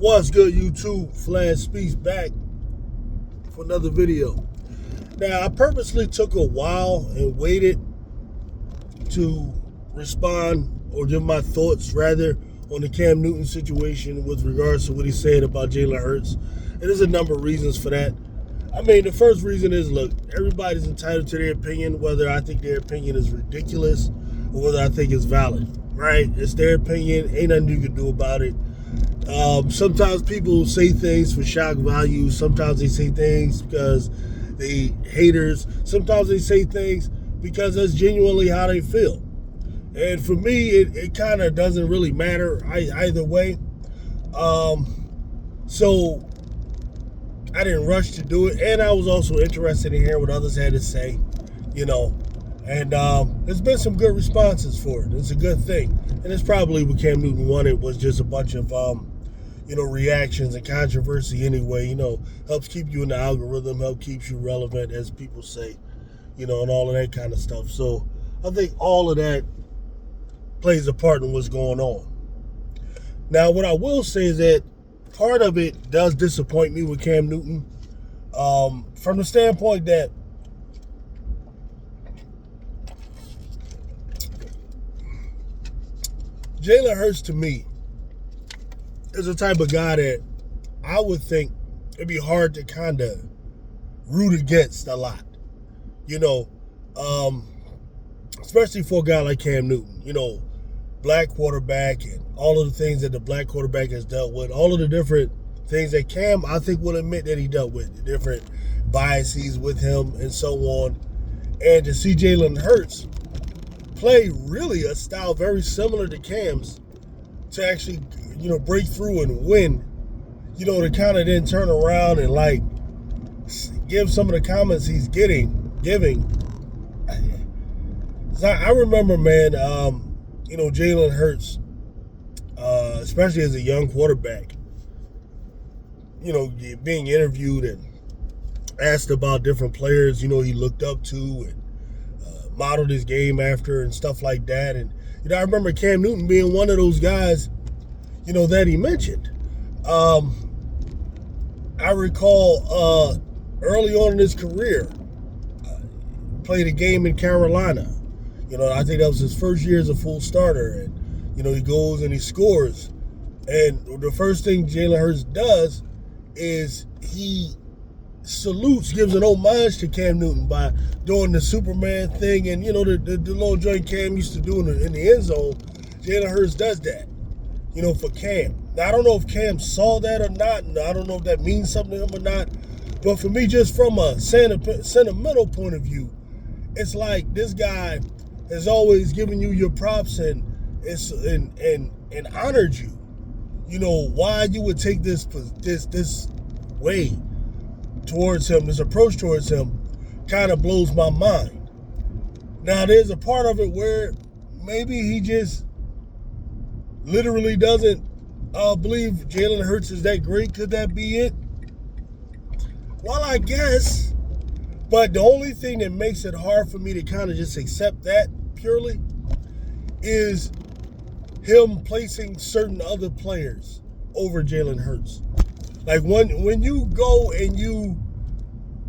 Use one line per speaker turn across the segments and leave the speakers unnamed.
What's good, YouTube? Flash Speaks back for another video. Now, I purposely took a while and waited to respond or give my thoughts, rather, on the Cam Newton situation with regards to what he said about Jalen Hurts. And there's a number of reasons for that. I mean, the first reason is, look, everybody's entitled to their opinion, whether I think their opinion is ridiculous or whether I think it's valid, right? It's their opinion. Ain't nothing you can do about it. Sometimes people say things for shock value. Sometimes they say things because they haters. Sometimes they say things because that's genuinely how they feel. And for me, it kind of doesn't really matter either way. So I didn't rush to do it. And I was also interested in hearing what others had to say, And there's been some good responses for it. It's a good thing. And it's probably what Cam Newton wanted, was just a bunch of, reactions and controversy anyway. Helps keep you in the algorithm, helps keeps you relevant, as people say, and all of that kind of stuff. So I think all of that plays a part in what's going on. Now, what I will say is that part of it does disappoint me with Cam Newton, from the standpoint that Jalen Hurts, to me, is the type of guy that I would think it'd be hard to kind of root against a lot, especially for a guy like Cam Newton, black quarterback and all of the things that the black quarterback has dealt with, all of the different things that Cam, I think, will admit that he dealt with, the different biases with him and so on. And to see Jalen Hurts play really a style very similar to Cam's, to actually, break through and win, to kind of then turn around and give some of the comments he's giving. I remember, man, Jalen Hurts, especially as a young quarterback, being interviewed and asked about different players, he looked up to and modeled his game after and stuff like that. And, I remember Cam Newton being one of those guys, that he mentioned. I recall early on in his career, played a game in Carolina. I think that was his first year as a full starter. And, he goes and he scores. And the first thing Jalen Hurts does is he salutes, gives an homage to Cam Newton by doing the Superman thing. And, the little joint Cam used to do in the end zone, Jalen Hurts does that, for Cam. Now, I don't know if Cam saw that or not, and I don't know if that means something to him or not. But for me, just from a sentimental point of view, it's like this guy has always given you your props and honored you. Why you would take this way towards him, this approach towards him, kind of blows my mind. Now, there's a part of it where maybe he just literally doesn't believe Jalen Hurts is that great. Could that be it? Well, I guess. But the only thing that makes it hard for me to kind of just accept that purely is him placing certain other players over Jalen Hurts. Like when you go and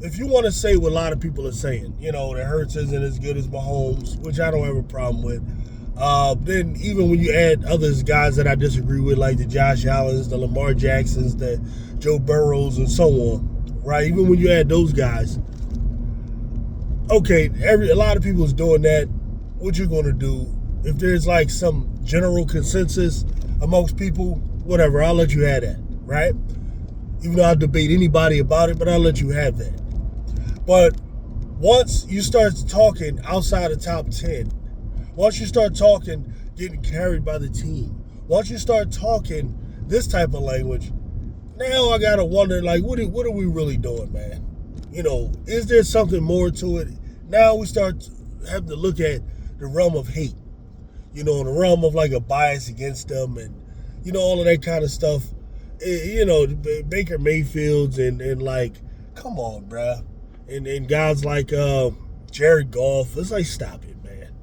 if you want to say what a lot of people are saying, that Hurts isn't as good as Mahomes, which I don't have a problem with. Then even when you add others, guys that I disagree with, like the Josh Allens, the Lamar Jacksons, the Joe Burrows, and so on, right? Even when you add those guys, okay, a lot of people is doing that. What you're going to do, if there's some general consensus amongst people, whatever, I'll let you have that, right? Even though I'll debate anybody about it, but I'll let you have that. But once you start talking outside the top 10, once you start talking getting carried by the team, once you start talking this type of language, now I got to wonder, what are we really doing, man? Is there something more to it? Now we start having to look at the realm of hate, in the realm of a bias against them and, all of that kind of stuff. Baker Mayfield's and come on, bruh. And guys like Jared Goff, it's stop it, man.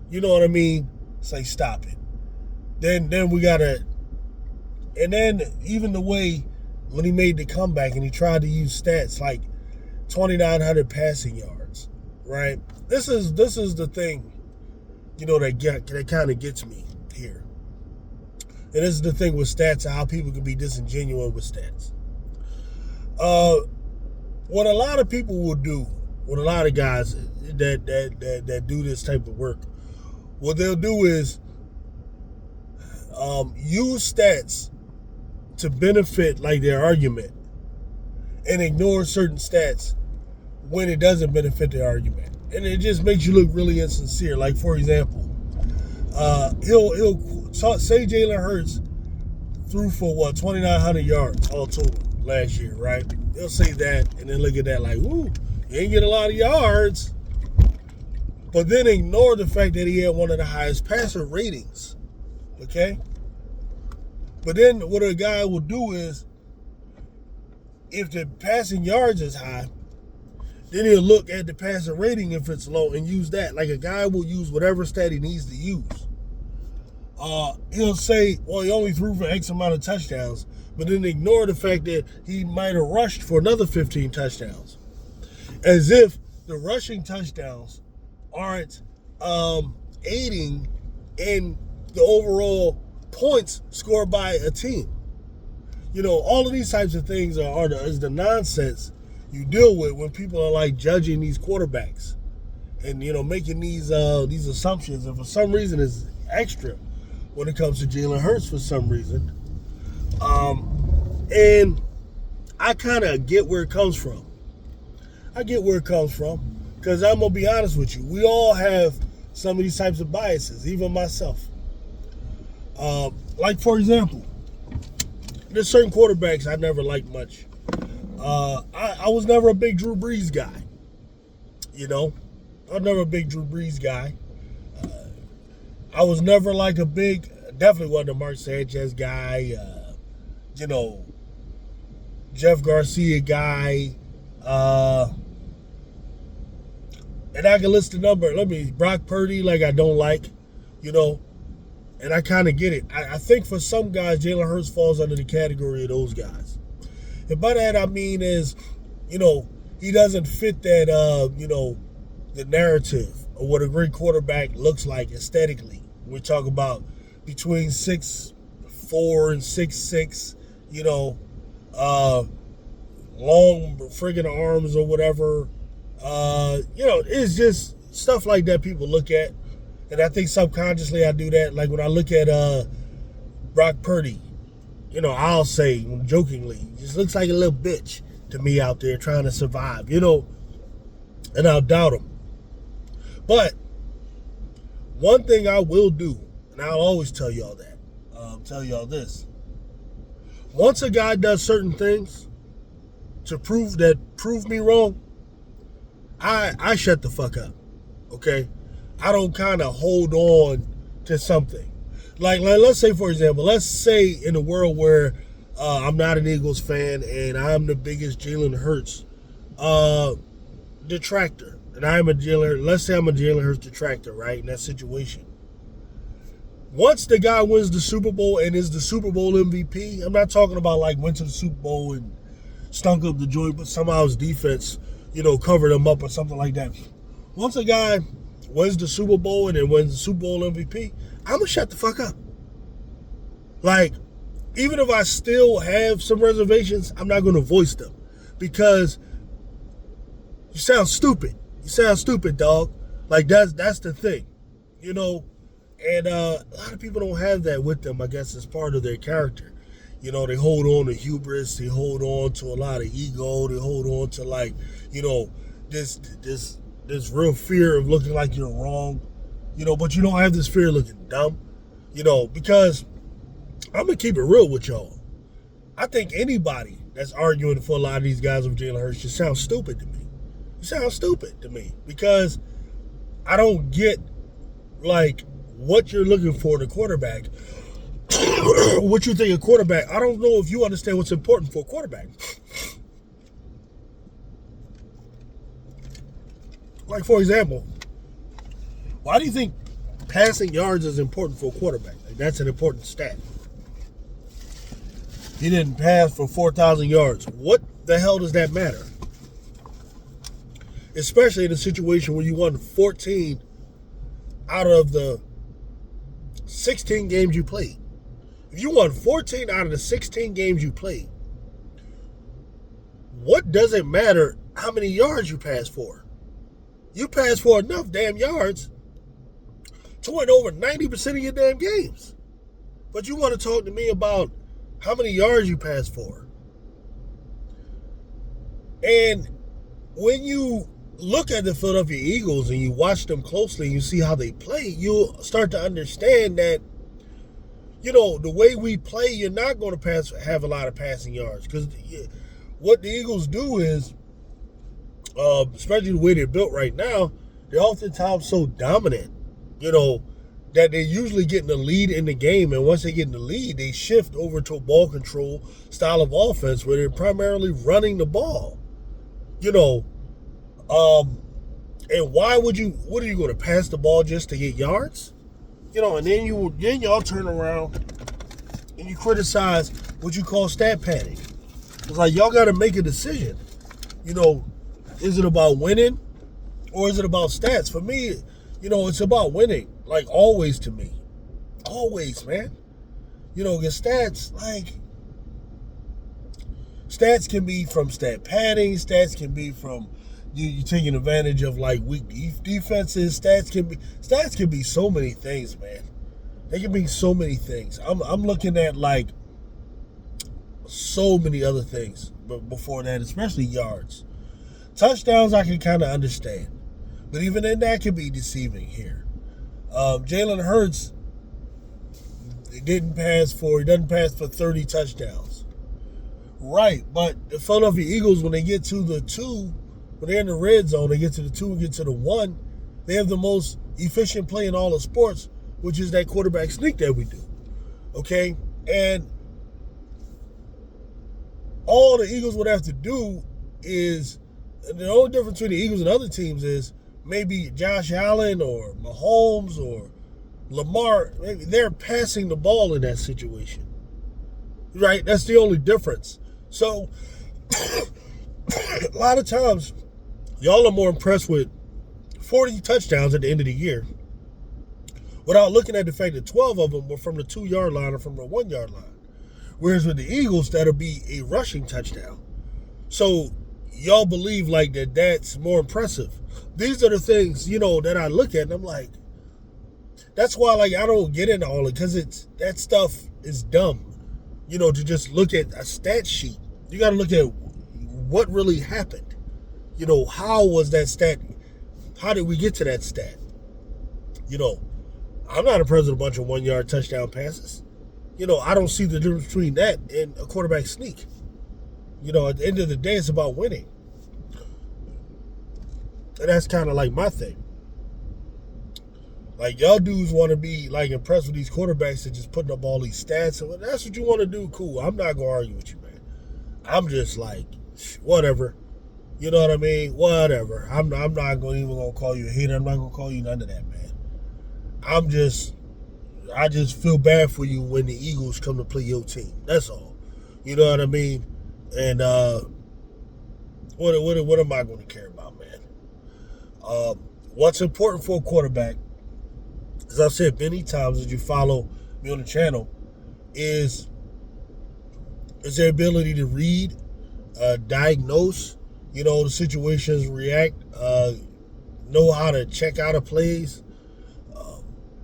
You know what I mean? It's stop it. Then we gotta And then even the way when he made the comeback and he tried to use stats like 2,900 passing yards, right? This is the thing, that kind of gets me here. And this is the thing with stats and how people can be disingenuous with stats. What a lot of people will do, what a lot of guys that do this type of work, what they'll do is use stats to benefit like their argument and ignore certain stats when it doesn't benefit their argument. And it just makes you look really insincere. Like, for example, he'll say Jalen Hurts threw for 2,900 yards all total last year, right? They'll say that and then look at that like, ooh, he ain't get a lot of yards. But then ignore the fact that he had one of the highest passer ratings, okay? But then what a guy will do is, if the passing yards is high, then he'll look at the passer rating if it's low and use that. Like, a guy will use whatever stat he needs to use. He'll say, well, he only threw for X amount of touchdowns, but then ignore the fact that he might have rushed for another 15 touchdowns. As if the rushing touchdowns aren't aiding in the overall points scored by a team. All of these types of things is the nonsense you deal with when people are like judging these quarterbacks and making these assumptions, and for some reason it's extra when it comes to Jalen Hurts for some reason. And I kind of get where it comes from. Because I'm going to be honest with you. We all have some of these types of biases, even myself. Like, for example, there's certain quarterbacks I never liked much. I was never a big Drew Brees guy. I was never a big Drew Brees guy. I was never like definitely wasn't a Mark Sanchez guy. Jeff Garcia guy. And I can list the number. Brock Purdy, like, I don't like, and I kind of get it. I think for some guys, Jalen Hurts falls under the category of those guys. And by that I mean is, he doesn't fit that, the narrative of what a great quarterback looks like aesthetically. We talk about between 6'4" and 6'6", long friggin' arms or whatever. It's just stuff like that people look at. And I think subconsciously I do that. Like when I look at Brock Purdy, I'll say jokingly, he just looks like a little bitch to me out there trying to survive, and I'll doubt him. But one thing I will do, and I'll always tell y'all that, tell y'all this. Once a guy does certain things to prove me wrong, I shut the fuck up, okay? I don't kind of hold on to something. Like, let's say, for example, in a world where I'm not an Eagles fan and I'm the biggest Jalen Hurts detractor. And let's say I'm a Jalen Hurts detractor, right, in that situation. Once the guy wins the Super Bowl and is the Super Bowl MVP, I'm not talking about like went to the Super Bowl and stunk up the joint, but somehow his defense, covered him up or something like that. Once a guy wins the Super Bowl and then wins the Super Bowl MVP, I'm going to shut the fuck up. Like, even if I still have some reservations, I'm not going to voice them because you sound stupid. You sound stupid, dog. Like, that's the thing, And a lot of people don't have that with them, I guess, as part of their character. They hold on to hubris. They hold on to a lot of ego. They hold on to, like, this real fear of looking like you're wrong. But you don't have this fear of looking dumb. Because I'm going to keep it real with y'all. I think anybody that's arguing for a lot of these guys with Jalen Hurts just sounds stupid to me. You sound stupid to me because I don't get, like, what you're looking for in a quarterback, what you think a quarterback. I don't know if you understand what's important for a quarterback. Like, for example, why do you think passing yards is important for a quarterback? Like, that's an important stat. he didn't pass for 4,000 yards. What the hell does that matter? Especially in a situation where you won 14 out of the 16 games you played. If you won 14 out of the 16 games you played, what does it matter how many yards you pass for? You pass for enough damn yards to win over 90% of your damn games. But you want to talk to me about how many yards you pass for. And when you look at the Philadelphia Eagles and you watch them closely and you see how they play, you'll start to understand that, the way we play, you're not going to have a lot of passing yards. Because what the Eagles do is, especially the way they're built right now, they're oftentimes so dominant, that they're usually getting the lead in the game. And once they get in the lead, they shift over to a ball control style of offense where they're primarily running the ball. And what are you going to pass the ball just to get yards? And then y'all turn around and you criticize what you call stat padding. It's like, y'all got to make a decision. Is it about winning or is it about stats? For me, it's about winning. Like always to me. Always, man. Because stats can be from stat padding. Stats can be from you taking advantage of like weak defenses. Stats can be so many things, man. They can be so many things. I'm looking at like so many other things, but before that, especially yards. Touchdowns I can kind of understand, but even then that can be deceiving here. Jalen Hurts doesn't pass for 30 touchdowns. Right, but the Philadelphia Eagles, when they get to the 2, when they're in the red zone, they get to the 2 and get to the 1, they have the most efficient play in all of sports, which is that quarterback sneak that we do. Okay? And all the Eagles would have to do is, the only difference between the Eagles and other teams is maybe Josh Allen or Mahomes or Lamar, maybe they're passing the ball in that situation. Right? That's the only difference. So, a lot of times, y'all are more impressed with 40 touchdowns at the end of the year without looking at the fact that 12 of them were from the 2-yard line or from the 1-yard line. Whereas with the Eagles, that'll be a rushing touchdown. So, y'all believe like that's more impressive. These are the things, that I look at and I'm like, that's why like I don't get into all it, because that stuff is dumb. To just look at a stat sheet. You got to look at what really happened. How was that stat? How did we get to that stat? I'm not impressed with a bunch of 1-yard touchdown passes. I don't see the difference between that and a quarterback sneak. At the end of the day, it's about winning. And that's kind of like my thing. Like, y'all dudes want to be, like, impressed with these quarterbacks and just putting up all these stats. And that's what you want to do, cool. I'm not going to argue with you, man. I'm just like, whatever. You know what I mean? Whatever. I'm not even going to call you a hater. I'm not going to call you none of that, man. I just feel bad for you when the Eagles come to play your team. That's all. You know what I mean? And what am I going to care about, man? What's important for a quarterback, as I've said many times as you follow me on the channel, is their ability to read, diagnose, the situations, react, know how to check out of plays,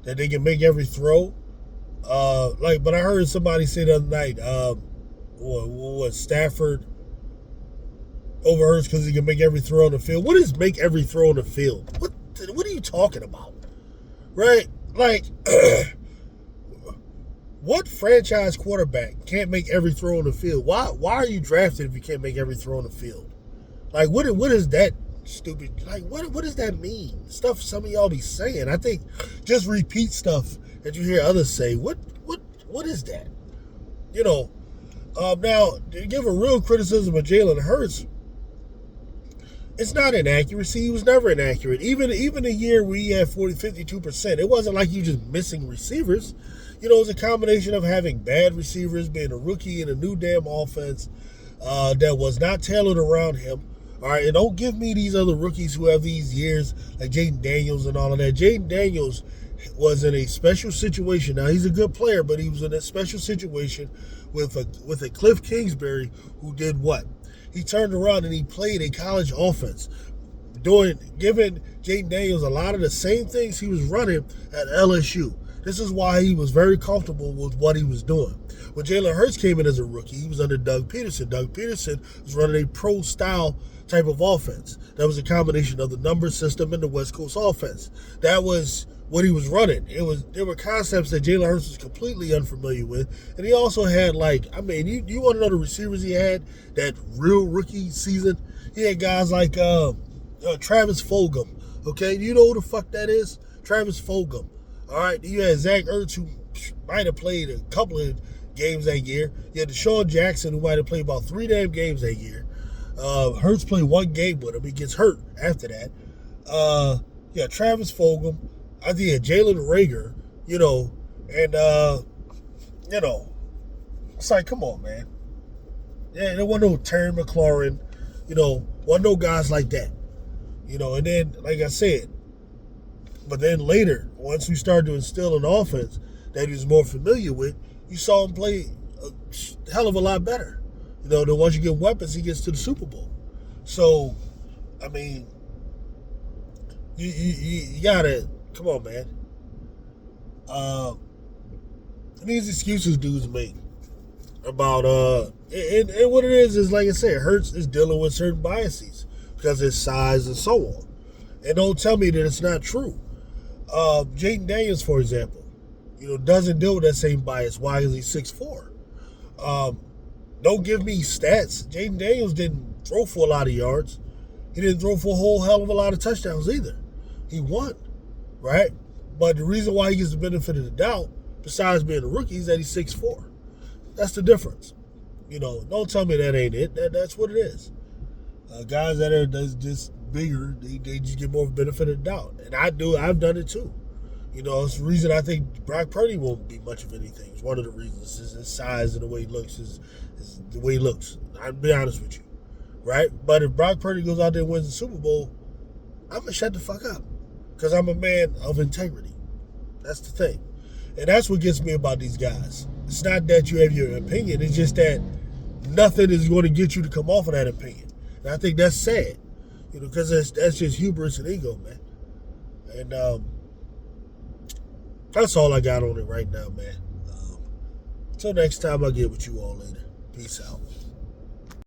that they can make every throw. But I heard somebody say the other night, what Stafford over Hurts because he can make every throw on the field. What is make every throw on the field? What are you talking about? Right? Like, what franchise quarterback can't make every throw on the field? Why are you drafted if you can't make every throw on the field? Like, what is that stupid? Like, what does that mean? Stuff some of y'all be saying. I think just repeat stuff that you hear others say. What is that? Now, to give a real criticism of Jalen Hurts, it's not inaccuracy. He was never inaccurate. Even a year where he had 52%, it wasn't like you just missing receivers. You know, it was a combination of having bad receivers, being a rookie in a new damn offense that was not tailored around him. All right, and don't give me these other rookies who have these years like Jaden Daniels and all of that. Jaden Daniels was in a special situation. Now, he's a good player, but he was in a special situation with a Cliff Kingsbury who did what? He turned around and he played a college offense, giving Jaden Daniels a lot of the same things he was running at LSU. This is why he was very comfortable with what he was doing. When Jalen Hurts came in as a rookie, he was under Doug Peterson. Doug Peterson was running a pro-style type of offense. That was a combination of the number system and the West Coast offense. That was what he was running. There were concepts that Jalen Hurts was completely unfamiliar with. And he also had, you want to know the receivers he had that real rookie season? He had guys like Travis Fulgham. Okay, you know who the fuck that is? Travis Fulgham. All right, you had Zach Ertz, who might have played a couple of games that year. You had Deshaun Jackson, who might have played about 3 damn games that year. Hurts played 1 game with him. He gets hurt after that. Travis Fulgham. I think he had Jalen Rager, it's like, come on, man. Yeah, there wasn't no Terry McLaurin, wasn't no guys like that. And then, like I said, but then later, once we started to instill an offense that he was more familiar with, you saw him play a hell of a lot better. Then once you get weapons, he gets to the Super Bowl. So, I mean, you gotta, come on, man. These excuses dudes make about, and what it is like I said, Hurts is dealing with certain biases because of his size and so on. And don't tell me that it's not true. Jaden Daniels, for example, doesn't deal with that same bias. Why is he 6'4"? Don't give me stats. Jaden Daniels didn't throw for a lot of yards. He didn't throw for a whole hell of a lot of touchdowns either. He won, right? But the reason why he gets the benefit of the doubt, besides being a rookie, is that he's 6'4". That's the difference. Don't tell me that ain't it. That's what it is. Guys that are just bigger, they just get more benefit of the doubt. And I've done it too. It's the reason I think Brock Purdy won't be much of anything. It's one of the reasons is his size and the way he looks is the way he looks. I'll be honest with you, right? But if Brock Purdy goes out there and wins the Super Bowl, I'm going to shut the fuck up because I'm a man of integrity. That's the thing. And that's what gets me about these guys. It's not that you have your opinion. It's just that nothing is going to get you to come off of that opinion. And I think that's sad, because that's just hubris and ego, man. And that's all I got on it right now, man. Until next time, I'll get with you all later. Peace out.